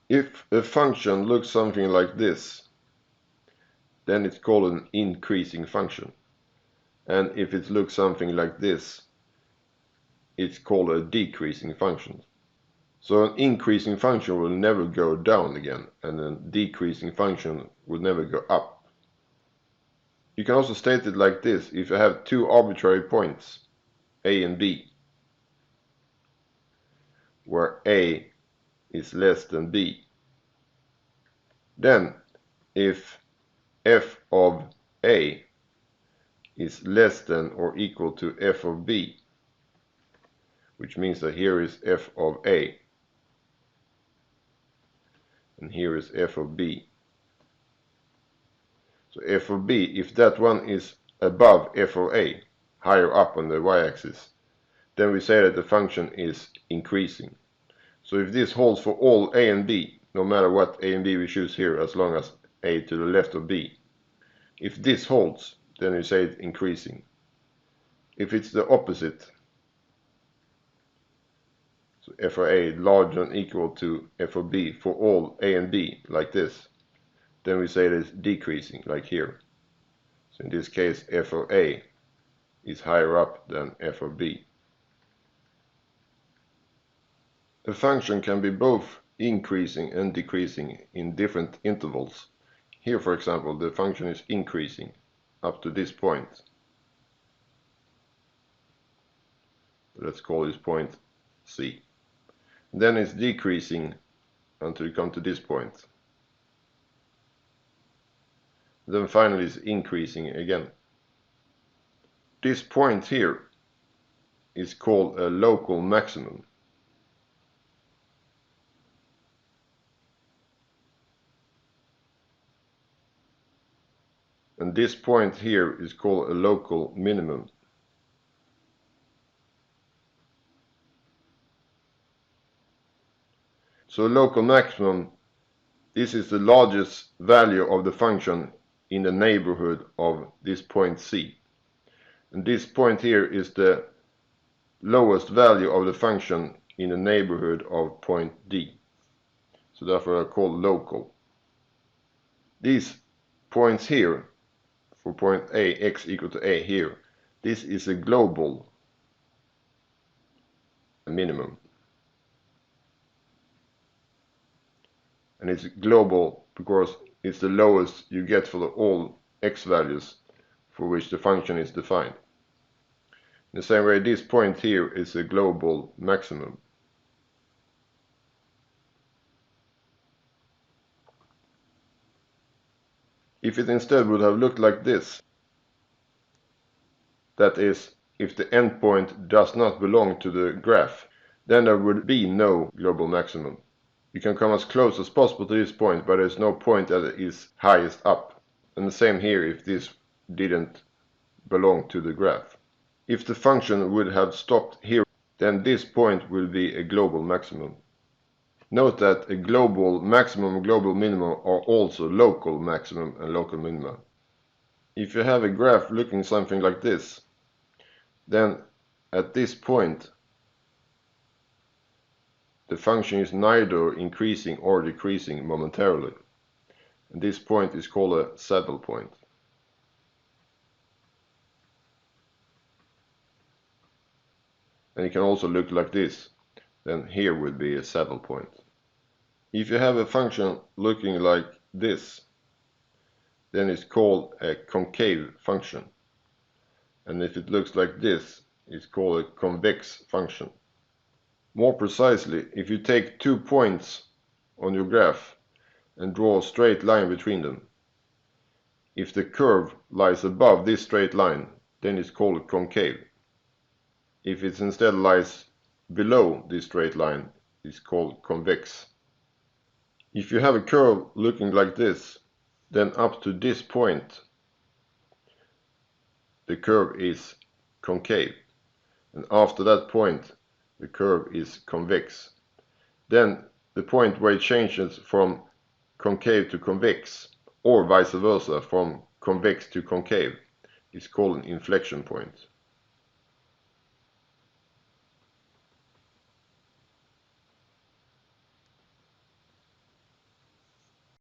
If a function looks something like this, then it's called an increasing function. And if it looks something like this, it's called a decreasing function. So an increasing function will never go down again, and a decreasing function will never go up. You can also state it like this: if you have two arbitrary points, A and B, where A is less than B, then if f of A is less than or equal to f of B, which means that here is f of A and here is f of B. So f of B, if that one is above f of A, higher up on the y-axis, then we say that the function is increasing. So if this holds for all A and B, no matter what A and B we choose here, as long as A to the left of B, if this holds, then we say it's increasing. If it's the opposite, so f of A larger than equal to f of B for all A and B, like this, then we say it is decreasing, like here. So in this case, f of A is higher up than f of B. A function can be both increasing and decreasing in different intervals. Here, for example, the function is increasing up to this point. Let's call this point C. Then it's decreasing until you come to this point. Then finally it's increasing again. This point here is called a local maximum. And this point here is called a local minimum. So a local maximum, this is the largest value of the function in the neighborhood of this point C. And this point here is the lowest value of the function in the neighborhood of point D. So therefore they are called local. These points here, for point A, x equal to A here, this is a global minimum. And it's global because it's the lowest you get for all x values for which the function is defined. In the same way, this point here is a global maximum. If it instead would have looked like this, that is, if the endpoint does not belong to the graph, then there would be no global maximum. You can come as close as possible to this point, but there's no point that is highest up. And the same here if this didn't belong to the graph. If the function would have stopped here, then this point will be a global maximum. Note that a global maximum and global minimum are also local maximum and local minima. If you have a graph looking something like this, then at this point the function is neither increasing or decreasing momentarily. And this point is called a saddle point. And it can also look like this. Then here would be a saddle point. If you have a function looking like this, then it's called a concave function. And if it looks like this, it's called a convex function. More precisely, if you take 2 points on your graph and draw a straight line between them, if the curve lies above this straight line, then it's called concave. If it instead lies below this straight line, it's called convex. If you have a curve looking like this, then up to this point the curve is concave, and after that point the curve is convex. Then the point where it changes from concave to convex, or vice versa from convex to concave, is called an inflection point.